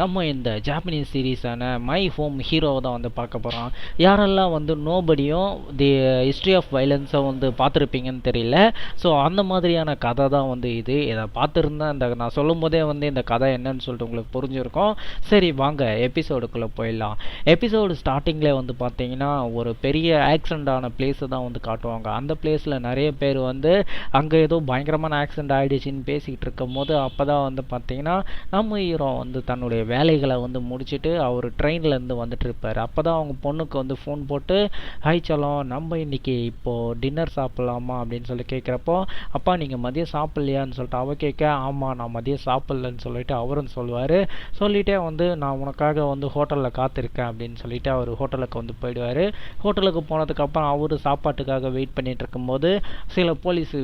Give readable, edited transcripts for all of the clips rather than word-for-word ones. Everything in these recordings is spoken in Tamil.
நம்ம இந்த ஜாப்பனீஸ் சீரீஸான மை ஹோம் ஹீரோவை தான் வந்து பார்க்க போகிறோம். யாரெல்லாம் வந்து நோபடியும் தி ஹிஸ்ட்ரி ஆஃப் வைலன்ஸை வந்து பார்த்துருப்பீங்கன்னு தெரியல. ஸோ அந்த மாதிரியான கதை தான் வந்து இதை பார்த்துருந்தா நான் சொல்லும் போதே வந்து இந்த கதை என்னன்னு சொல்லிட்டு உங்களுக்கு புரிஞ்சிருக்கும். சரி வாங்க எபிசோடுக்குள்ளே போயிடலாம். எபிசோடு ஸ்டார்டிங்கில் வந்து பார்த்தீங்கன்னா ஒரு பெரிய ஆக்சிடென்ட் பிளேஸை தான் வந்து காட்டுவாங்க. அந்த பிளேஸில் நிறைய பேர் வந்து அங்கே ஏதோ பயங்கரமான ஆக்சிடென்ட் ஆகிடுச்சின்னு பேசிக்கிட்டு இருக்கும் போது அப்போ தான் வந்து பார்த்தீங்கன்னா நம்ம ஹீரோ வந்து தன்னுடைய வேலைகளை வந்து முடிச்சுட்டு அவர் ட்ரெயின்லேருந்து வந்துட்டு இருப்பார். அப்போ தான் அவங்க பொண்ணுக்கு வந்து ஃபோன் போட்டு ஹாய் சலம், நம்ம இன்னைக்கு இப்போது டின்னர் சாப்பிட்லாமா அப்படின்னு சொல்லி கேட்குறப்போ, அப்பா நீங்கள் மதியம் சாப்பிட்லையான்னு சொல்லிட்டு அவள் கேட்க, ஆமாம் நான் மதியம் சாப்பிட்லன்னு சொல்லிட்டு அவரும் சொல்லுவார். சொல்லிகிட்டே வந்து நான் உனக்காக வந்து ஹோட்டலில் காத்திருக்கேன் அப்படின்னு சொல்லிட்டு அவர் ஹோட்டலுக்கு வந்து போயிடுவார். ஹோட்டலுக்கு போனதுக்கப்புறம் அவர் சாப்பாட்டுக்காக வெயிட் பண்ணிகிட்டு இருக்கும்போது சில போலீஸ்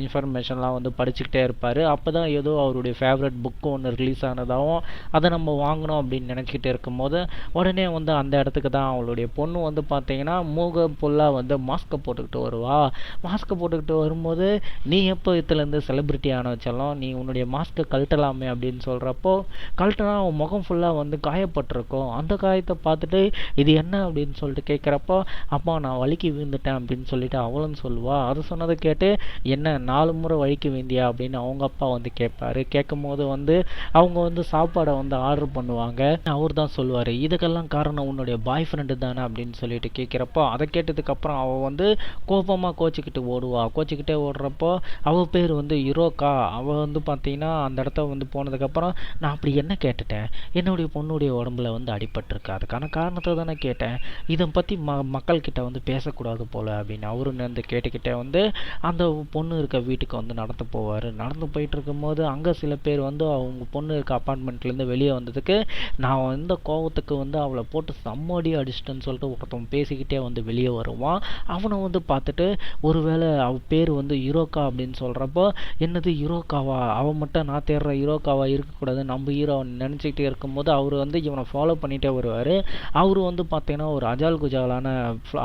இன்ஃபர்மேஷன்லாம் வந்து படிச்சுக்கிட்டே இருப்பார். அப்போ தான் ஏதோ அவருடைய ஃபேவரட் புக்கு ஒன்று ரிலீஸ் ஆனதாகவும் அதை நம்ம வாங்கணும் அப்படின்னு நினச்சிக்கிட்டு இருக்கும்போது உடனே வந்து அந்த இடத்துக்கு தான் அவளுடைய பொண்ணு வந்து பார்த்தீங்கன்னா மூகம் ஃபுல்லாக வந்து மாஸ்க்கை போட்டுக்கிட்டு வருவா. மாஸ்க்கை போட்டுக்கிட்டு வரும்போது நீ எப்போ இதுலேருந்து செலிப்ரிட்டி ஆன வச்சாலும் நீ உன்னுடைய மாஸ்க்கை கழட்டலாமே அப்படின்னு சொல்கிறப்போ, கழட்டினா அவன் முகம் ஃபுல்லாக வந்து காயப்பட்டிருக்கும். அந்த காயத்தை பார்த்துட்டு இது என்ன அப்படின்னு சொல்லிட்டு கேட்குறப்போ, அப்பா நான் வலிக்கு விழுந்துட்டேன் அப்படின்னு சொல்லிட்டு அவளும் சொல்லுவா. அது சொன்னதை கேட்டு என்ன 4 முறை வலிக்கு விழுந்தியா அப்படின்னு அவங்க அப்பா வந்து கேட்பாரு. கேட்கும் போது வந்து அவங்க வந்து சாப்பாடை வந்து ஆர்டர் பண்ணுவாங்க. அவர் தான் சொல்லுவார், இதுக்கெல்லாம் காரணம் உன்னுடைய பாய் ஃப்ரெண்டு தானே அப்படின்னு சொல்லிட்டு கேட்குறப்போ, அதை கேட்டதுக்கப்புறம் அவள் வந்து கோபமாக கோச்சிக்கிட்டு ஓடுவா. கோச்சிக்கிட்டே ஓடுறப்போ அவள் பேர் வந்து யுரோக்கா. அவள் வந்து பார்த்தீங்கன்னா அந்த இடத்த வந்து போனதுக்கப்புறம் நான் அப்படி என்ன கேட்டுட்டேன், என்னுடைய பொண்ணுடைய உடம்புல வந்து அடிபட்டிருக்கு, அதுக்கான காரணத்தை தானே கேட்டேன், இதை பற்றி மக்கள்கிட்ட வந்து பேசக்கூடாது போல் அப்படின்னு அவரு வந்து கேட்டுக்கிட்டே வந்து அந்த பொண்ணு இருக்க வீட்டுக்கு வந்து நடந்து போவார். நடந்து போயிட்டு இருக்கும்போது அங்கே சில பேர் வந்து அவங்க பொண்ணு இருக்க அப்பார்ட்மெண்ட்லேருந்து வெளியே வந்ததுக்கு நான் இந்த கோவத்துக்கு வந்து அவளை போட்டு செம்மடி அடிச்சிட்டேன்னு சொல்லிட்டு ஒருத்தவன் பேசிக்கிட்டே வந்து வெளியே வருவான். அவனை வந்து பார்த்துட்டு ஒருவேளை அவள் பேர் வந்து யுரோக்கா அப்படின்னு சொல்கிறப்போ, என்னது யுரோக்காவா, அவன் மட்டும் நான் தேடுற யுரோக்காவா இருக்கக்கூடாது நம்ம ஹீரோ நினச்சிக்கிட்டே இருக்கும்போது அவர் வந்து இவனை ஃபாலோ பண்ணிகிட்டே வருவார். அவர் வந்து பார்த்தீங்கன்னா ஒரு அஜால் குஜாலான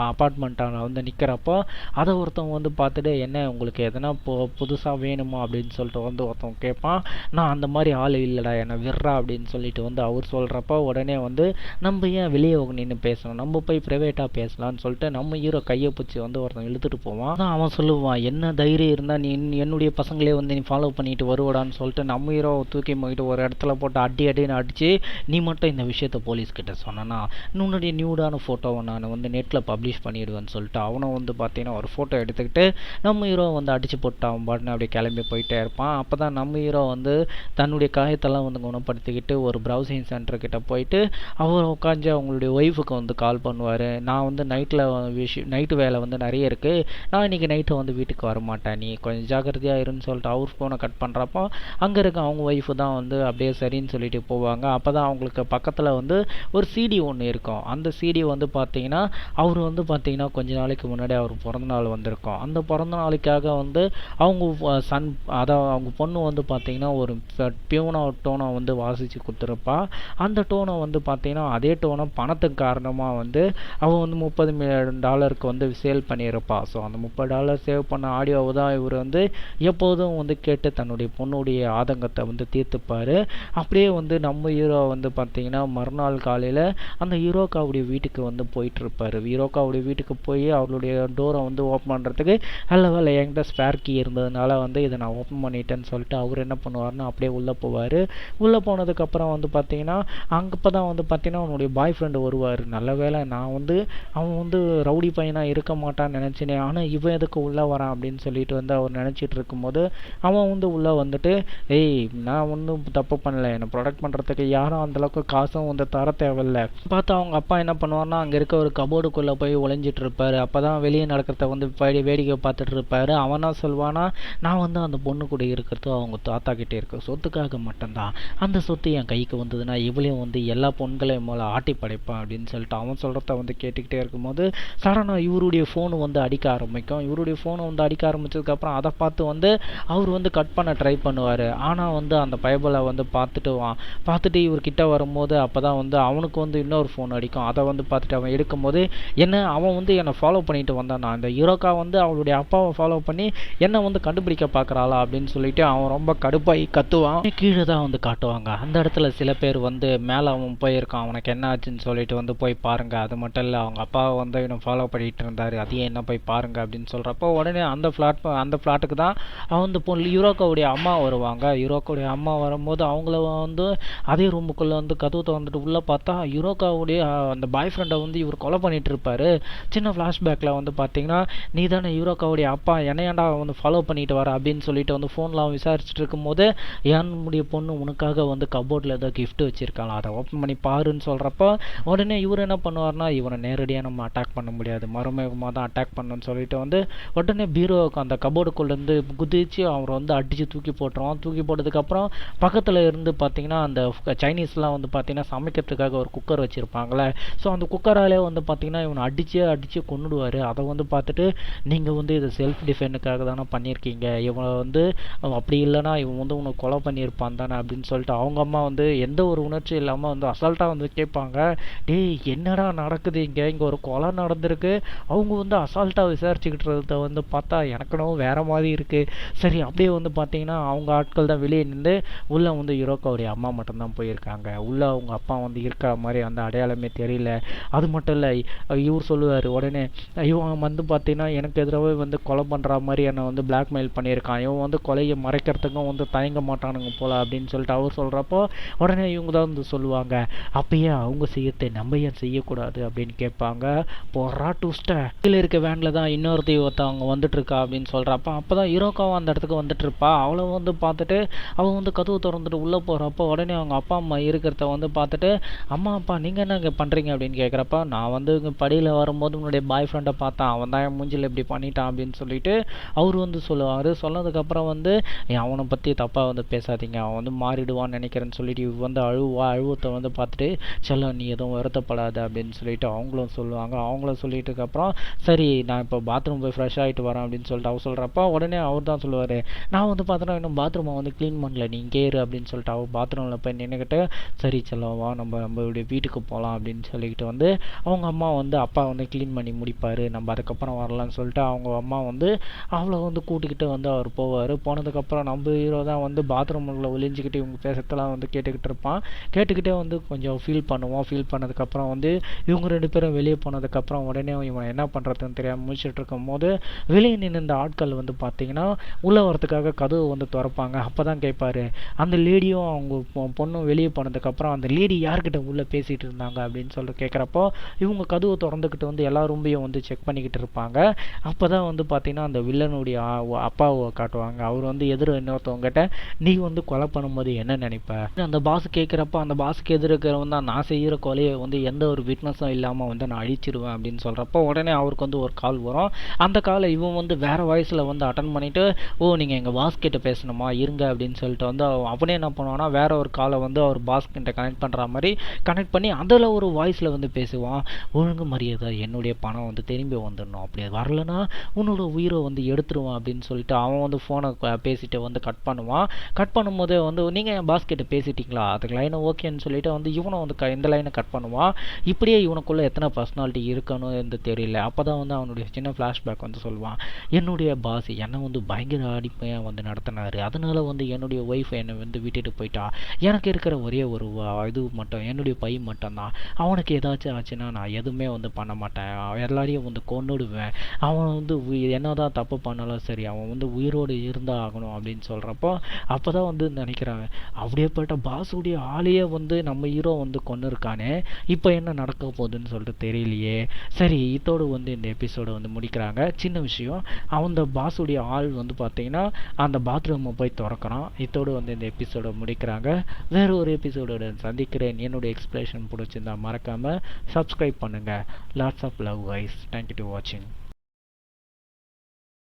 அப்பார்ட்மெண்ட்டான வந்து நிற்கிறப்போ அதை ஒருத்தவங்க வந்து பார்த்துட்டு என்ன உங்களுக்கு எதனா புதுசாக வேணுமா அப்படின்னு சொல்லிட்டு வந்து ஒருத்தவங்க கேட்பான். நான் அந்த மாதிரி ஆள் இல்லைடா என்னை விட்றா அப்படின்னு சொல்லிட்டு வந்து அவர் சொல்கிறப்ப உடனே வந்து நம்ம ஏன் வெளியே நின்று பேசணும், நம்ம போய் ப்ரைவேட்டாக பேசலான்னு சொல்லிட்டு நம்ம ஹீரோ கையை பிடிச்சி வந்து ஒருத்தன் இழுத்துட்டு போவான். அதான் அவன் சொல்லுவான், என்ன தைரியம் இருந்தால் நீ என்னுடைய பசங்களே வந்து நீ ஃபாலோ பண்ணிட்டு வருவடான்னு சொல்லிட்டு நம்ம ஹீரோ தூக்கி போயிட்டு ஒரு இடத்துல போட்டு அடின்னு அடித்து, நீ மட்டும் இந்த விஷயத்த போலீஸ்கிட்ட சொன்னா உன்னுடைய நியூடான ஃபோட்டோவை நான் வந்து நெட்டில் பப்ளிஷ் பண்ணிவிடுவேன்னு சொல்லிட்டு அவனை வந்து பார்த்தீங்கன்னா ஒரு ஃபோட்டோ எடுத்துக்கிட்டு நம்ம ஹீரோ வந்து அடித்து போட்டு அவன் பாட்டுன்னு அப்படியே கிளம்பி போயிட்டே இருப்பான். அப்போ தான் நம்ம ஹீரோ வந்து தன்னுடைய காயத்தெல்லாம் வந்து குணப்படுத்திக்கிட்டு ஒரு ப்ரௌசிங் சென்டர்கிட்ட போயிட்டு அவர் உட்காந்து அவங்களுடைய ஒய்ஃபுக்கு வந்து கால் பண்ணுவார். நான் வந்து நைட்டு வேலை வந்து நிறைய இருக்குது, நான் இன்றைக்கி நைட்டு வந்து வீட்டுக்கு வரமாட்டேன், நீ கொஞ்சம் ஜாக்கிரதையாக இருன்னு சொல்லிட்டு அவர் ஃபோனை கட் பண்ணுறப்போ அங்கே இருக்க அவங்க ஒய்ஃபு தான் வந்து அப்படியே சரின்னு சொல்லிட்டு போவாங்க. அப்போ தான் அவங்களுக்கு பக்கத்தில் வந்து ஒரு சிடி ஒன்று இருக்கும். அந்த சிடி வந்து பார்த்தீங்கன்னா அவர் வந்து பார்த்தீங்கன்னா கொஞ்ச நாளைக்கு முன்னாடி அவர் பிறந்தநாள் வந்திருக்கும். அந்த பிறந்த நாளைக்காக வந்து அவங்க அதான் அவங்க பொண்ணு வந்து பார்த்தீங்கன்னா ஒரு டோனை வந்து வாசித்து கொடுத்துருப்பா. அந்த டோனை வந்து பார்த்தீங்கன்னா அதே டோனை பணத்துக்கு காரணமாக வந்து அவள் வந்து $30 மில்லியன் வந்து சேல் பண்ணியிருப்பா. ஸோ அந்த $30 சேவ் பண்ண ஆடியோவை தான் இவர் வந்து எப்போதும் வந்து கேட்டு தன்னுடைய பொண்ணுடைய ஆதங்கத்தை வந்து தீர்த்துப்பார். அப்படியே வந்து நம்ம ஹீரோ வந்து பார்த்தீங்கன்னா மறுநாள் காலையில் அந்த ஹீரோக்காவுடைய வீட்டுக்கு வந்து போயிட்டுருப்பார். ஹீரோக்காவுடைய வீட்டுக்கு போய் அவருடைய டோரை வந்து ஓப்பன் பண்ணுறதுக்கு வேலை என்கிட்ட ஸ்பேர் கீ இருந்ததுனால வந்து இதை நான் ஓப்பன் பண்ணிட்டேன்னு சொல்லிட்டு அவர் என்ன பண்ணுவார்னா அப்படியே உள்ளே போவார். உள்ளே போனதுக்கப்புறம் வந்து பார்த்தீங்கன்னா அங்கே தான் வந்து பார்த்தீங்கன்னா அவனுடைய பாய் ஃப்ரெண்டு வருவார். நல்ல வேலை நான் வந்து அவன் வந்து ரவுடி பையனாக இருக்க மாட்டான்னு நினச்சினே, ஆனால் இவன் எதுக்கு உள்ளே வரான் அப்படின்னு சொல்லிட்டு வந்து அவர் நினச்சிட்டு இருக்கும்போது அவன் வந்து உள்ளே வந்துட்டு, ஏய் நான் ஒன்றும் தப்பு பண்ணலை, என்னை ப்ரொடெக்ட் பண்ணுறதுக்கு யாரும் அந்தளவுக்கு காசும் வந்து தர தேவையில்லை பார்த்தா அவங்க அப்பா என்ன பண்ணுவார்னா அங்கே இருக்க ஒரு கபோர்டுக்குள்ளே போய் ஒளிஞ்சிட்டு இருப்பார். அப்போ தான் வெளியே நடக்கிறத வந்து வேடிக்கை பார்த்துட்டு இருப்பார். அவனா சொல்வானா, நான் வந்து அந்த பொண்ணு கூட இருக்கிறது அவங்க தாத்தா கிட்டே இருக்க சொத்துக்காக மட்டும்தான், அந்த சொத்து என் கைக்கு வந்ததுன்னா இவளையும் வந்து எல்லா பொண்களையும் மேலே ஆட்டி படைப்பான் அப்படின்னு சொல்லிட்டு அவன் சொல்கிறத வந்து கேட்டுக்கிட்டே இருக்கும்போது சடனாக இவருடைய ஃபோனு வந்து அடிக்க ஆரம்பிக்கும். இவருடைய ஃபோனை வந்து அடிக்க ஆரம்பித்ததுக்கப்புறம் அதை பார்த்து வந்து அவர் வந்து கட் பண்ண ட்ரை பண்ணுவார். ஆனால் வந்து அந்த பயபலை வந்து பார்த்துட்டு இவர்கிட்ட வரும்போது அப்போ தான் வந்து அவனுக்கு வந்து இன்னொரு ஃபோன் அடிக்கும். அதை வந்து பார்த்துட்டு அவன் எடுக்கும்போது அவன் வந்து என்னை ஃபாலோ பண்ணிட்டு வந்தான், நான் இந்த ஹீரோக்கா வந்து அவளுடைய அப்பாவை ஃபாலோ பண்ணி என்னை வந்து கண்டுபிடிக்க பார்க்குறாளா அப்படின்னு சொல்லிட்டு அவன் ரொம்ப கடுப்பாகி கத்துவான். கீழே தான் வந்து காட்டுவாங்க. அந்த இடத்துல சில பேர் வந்து மேலே அவன் போயிருக்கான், அவனுக்கு என்ன ஆச்சுன்னு சொல்லிட்டு வந்து போய் பாருங்க, அது மட்டும் இல்லை அவங்க அப்பாவை வந்து இவனை ஃபாலோ பண்ணிட்டு இருந்தார், அதையும் என்ன போய் பாருங்க அப்படின்னு சொல்கிறப்போ உடனே அந்த ஃப்ளாட்டுக்கு தான் அவன் வந்து யுரோக்காவுடைய அம்மா வருவாங்க. யுரோக்காவுடைய அம்மா வரும்போது அவங்கள வந்து அதே ரூமுக்குள்ளே வந்து கதவு திறந்துட்டு உள்ளே பார்த்தா யுரோக்காவுடைய அந்த பாய் ஃப்ரெண்டை வந்து இவர் கொலை பண்ணிட்டு இருப்பாரு. சின்ன ஃப்ளாஷ்பேக்கில் வந்து பார்த்தீங்கன்னா, நீ தானே யுரோக்காவுடைய அப்பா, என்னையாண்டா வந்து ஃபாலோ பண்ணிட்டு வர அப்படின்னு சொல்லிட்டு வந்து ஃபோன்லாம் விசாரிச்சுட்டு இருக்கும்போது, என்னுடைய பொண்ணு உனக்காக வந்து கபோர்டில் ஏதோ கிஃப்ட் வச்சிருக்கலாம், அதை ஓப்பன் பண்ணி பாருன்னு சொல்கிறப்போ உடனே இவர் என்ன பண்ணுவார்னா, இவனை நேரடியாக நம்ம அட்டாக் பண்ண முடியாது, மறுமுகமாக தான் அட்டாக் பண்ணணும்னு சொல்லிட்டு வந்து உடனே பீரோவுக்கு அந்த கபோர்டுக்குள்ளேருந்து குதிச்சு அவர் வந்து அடித்து தூக்கி போட்டுருவான். தூக்கி போட்டதுக்கப்புறம் பக்கத்தில் இருந்து பார்த்தீங்கன்னா அந்த சைனீஸ்லாம் வந்து பார்த்தீங்கன்னா சமைக்கிறதுக்காக ஒரு குக்கர் வச்சுருப்பாங்களே, ஸோ அந்த குக்கராலே வந்து பார்த்தீங்கன்னா இவனை அடித்து கொன்னுடுவார். அதை வந்து பார்த்துட்டு நீங்கள் வந்து இதை செல்ஃப் டிஃபெண்டுக்காக தானே பண்ணியிருக்கீங்க, இவனை வந்து அப்படி இல்லைனா இவன் வந்து உனக்கு கொலை பண்ணியிருப்பான் தானே அப்படின்னு சொல்லிட்டு அவங்க அம்மா வந்து எந்த ஒரு உணர்ச்சி இல்லாமல் வந்து அசால்ட்டாக வந்து கேட்பாங்க. டேய் என்னடா நடக்குது இங்கே ஒரு கொலை நடந்திருக்கு, அவங்க வந்து அசால்ட்டாக விசாரிச்சுக்கிட்டுறத வந்து பார்த்தா எனக்குனும் வேறு மாதிரி இருக்குது. சரி அப்படியே வந்து பார்த்தீங்கன்னா அவங்க ஆட்கள் தான் வெளியே நின்று உள்ளே வந்து யுரோக்காவுடைய அம்மா மட்டும்தான் போயிருக்காங்க. உள்ளே அவங்க அப்பா வந்து இருக்கிற மாதிரி அந்த அடையாளமே தெரியல. அது மட்டும் இல்லை, இவர் சொல்லுவார் உடனே, இவன் வந்து பார்த்தீங்கன்னா எனக்கு எதிராகவே வந்து கொலை பண்ணுற மாதிரி என்னை வந்து பிளாக்மெயில் பண்ணியிருக்கான், இவன் வந்து கொலையை மறைக்கிறதுக்கும் வந்து தயங்க மாட்டானுங்க போல அப்படின்னு சொல்லிட்டு அவர் சொல்கிறப்போ உடனே இவங்க தான் வந்து சொல்லுவாங்க, அப்பயே அவங்க செய்யறதை நம்ம ஏன் செய்யக்கூடாது அப்படின்னு கேட்பாங்க. போடுறா டூஸ்ட்டை கீழே இருக்க வேனில் தான் இன்னொருத்தி ஒருத்தவங்க வந்துட்டு இருக்கா அப்படின்னு சொல்கிறப்ப அப்போ தான் யுரோக்காவும் அந்த இடத்துக்கு வந்துட்டு இருப்பா. அவளை வந்து பார்த்துட்டு அவன் வந்து கதவு திறந்துட்டு உள்ளே போகிறப்போ உடனே அவங்க அப்பா அம்மா இருக்கிறத வந்து பார்த்துட்டு, அம்மா அப்பா நீங்கள் என்ன இங்கே பண்ணுறீங்க அப்படின்னு கேட்குறப்ப, நான் வந்து இங்கே படியில் வரும்போது உன்னுடைய பாய் ஃப்ரெண்டை பார்த்தேன், அவன் தான் என் மூஞ்சில் இப்படி பண்ணிட்டான் அப்படின்னு சொல்லிட்டு அவர் வந்து சொல்லுவார். சொன்னதுக்கப்புறம் வந்து அவனை பற்றி தப்பாக வந்து பேசாதீங்க, அவன் வந்து மாறிடுவான்னு நினைக்கிறேன்னு சொல்லிட்டு இவ வந்து அழுவத்தை வந்து பார்த்துட்டு, செல்லம் நீ எதுவும் வருத்தப்படாத அப்படின்னு சொல்லிட்டு அவங்களும் சொல்லுவாங்க. அவங்களும் சொல்லிட்டுக்கப்புறம் சரி நான் இப்போ பாத்ரூம் போய் ஃப்ரெஷ் ஆகிட்டு வரேன் அப்படின்னு சொல்லிட்டு அவர் சொல்கிறப்ப உடனே அவர் தான் சொல்லுவார், நான் வந்து பார்த்தோன்னா இன்னும் பாத்ரூமை வந்து க்ளீன் பண்ணல, நீ இங்கே இரு அப்படின்னு சொல்லிட்டு அவர் பாத்ரூமில் போய் நின்றுக்கிட்டு, சரி செல்லவா நம்மளுடைய வீட்டுக்கு போகலாம் அப்படின்னு சொல்லிக்கிட்டு வந்து அவங்க அம்மா வந்து அப்பா வந்து க்ளீன் பண்ணி முடிப்பார், நம்ம அதுக்கப்புறம் வரலான்னு சொல்லிட்டு அவங்க அம்மா வந்து அவளை வந்து கூட்டிக்கிட்டு வந்து அவர் போவார். போனதுக்கப்புறம் நம்ம ஹீரோ தான் வந்து பாத்ரூமில் ஒளிஞ்சிக்கிட்டு இவங்க பேசுறதெல்லாம் வந்து கேட்டுக்கிட்டு இருப்பான். கேட்டுக்கிட்டே வந்து கொஞ்சம் ஃபீல் பண்ணுவான். ஃபீல் பண்ணதுக்கப்புறம் வந்து இவங்க 2 பேரும் வெளியே போனதுக்கப்புறம் உடனே இவன் என்ன பண்ணுறதுன்னு தெரியாமல் முடிச்சுட்டு இருக்கும் போது வெளியே நின்று இந்த ஆட்கள் வந்து பார்த்தீங்கன்னா உள்ளே வரத்துக்காக கதவு வந்து திறப்பாங்க. அப்போ தான் கேட்பாரு, அந்த லேடியும் அவங்க பொண்ணும் வெளியே போனதுக்கப்புறம் அந்த லேடி யார்கிட்ட உள்ளே பேசிகிட்டு இருந்தாங்க அப்படின்னு சொல்லிட்டு கேட்குறப்போ இவங்க கதவு திறந்துக்கிட்டு வந்து எல்லா ரூம்பையும் வந்து செக் பண்ணிக்கிட்டு இருப்பாங்க. அப்போ தான் வந்து பார்த்தீங்கன்னா அந்த வில்லனுடைய அப்பாவை காட்டுவாங்க. அவர் வந்து இன்னொருத்தவங்ககிட்ட, நீ வந்து கொலை பண்ணும்போது என்ன நினைப்ப, அந்த பாஸ் கேட்குறப்ப அந்த பாஸுக்கு இருக்கிறவன் தான், நான் செய்கிற கொலையை வந்து எந்த ஒரு விட்னஸும் இல்லாமல் வந்து நான் அழிச்சிடுவேன் அப்படின்னு சொல்கிறப்போ உடனே அவருக்கு வந்து ஒரு கால் வரும். அந்த காலை இவன் வந்து வேறு வாய்ஸில் வந்து அட்டன் பண்ணிவிட்டு, ஓ நீங்கள் எங்கள் பாஸ் கிட்ட பேசணுமா இருங்க அப்படின்னு சொல்லிட்டு வந்து அவனே என்ன பண்ணுவான்னா வேற ஒரு காலை வந்து அவர் பாஸ் கிட்ட கனெக்ட் பண்ணுற மாதிரி கனெக்ட் பண்ணி அதில் ஒரு வாய்ஸில் வந்து பேசுவான். ஒழுங்கு மரியாதை என்னுடைய பணம் வந்து திரும்பி வந்துடணும், அப்படி வரலன்னா உன்னோட உயிரை வந்து எடுத்துருவான் அப்படின்னு சொல்லிட்டு அவன் வந்து ஃபோனை பேசிட்டு வந்து கட் பண்ணுவான். கட் பண்ணும்போதே வந்து நீங்கள் என் பாஸ் கிட்ட பேசிட்டீங்களா, அதுக்கு லைனை ஓகேன்னு சொல்லிட்டு வந்து இவனை வந்து இந்த லைனை கட் பண்ணுவான். இப்படியே இவனுக்குள்ளே எத்தனை பர்சனாலிட்டி இருக்கணும் என்று தெரியல. அப்போ தான் வந்து அவனுடைய சின்ன ஃப்ளாஷ்பேக் வந்து சொல்லுவான், என்னுடைய பாஸ் என்னை வந்து பயங்கர அடிப்பையாக வந்து நடத்தினார், அதனால் வந்து என்னுடைய ஒய்ஃப் என்னை வந்து விட்டுட்டு போயிட்டா, எனக்கு இருக்கிற ஒரே ஒரு இது மட்டும் என்னுடைய பை மட்டும்தான், அவனுக்கு ஏதாச்சும் ஆச்சுன்னா நான் எதுவுமே வந்து பண்ண மாட்டேன், எல்லாரையும் வந்து கொன்னுடுவேன், அவன் வந்து என்னதான் தப்பு பண்ணாலும் சரி அவன் வந்து உயிரோடு இருந்தால் ஆகணும் அப்படின்னு சொல்கிறப்போ அப்போ தான் வந்து நினைக்கிறாங்க, அப்படியேப்பட்ட பாஸுடைய ஆளையே வந்து நம்ம ஹீரோ வந்து கொண்டு இருக்கானே, இப்போ என்ன நடக்க போகுதுன்னு சொல்லிட்டு தெரியலையே. சரி இதோடு வந்து இந்த எபிசோடை வந்து முடிக்கிறாங்க. சின்ன விஷயம், அந்த பாஸுடைய ஆள் வந்து பார்த்தீங்கன்னா அந்த பாத்ரூமை போய் திறக்கிறான். இதோடு வந்து இந்த எபிசோடை முடிக்கிறாங்க. வேறு ஒரு எபிசோடோட சந்திக்கிறேன். என்னுடைய எக்ஸ்பிளேஷன் பிடிச்சிருந்தா மறக்காமல் சப்ஸ்கிரைப் பண்ணுங்கள். Lots of love guys. Thank you to வாட்சிங்.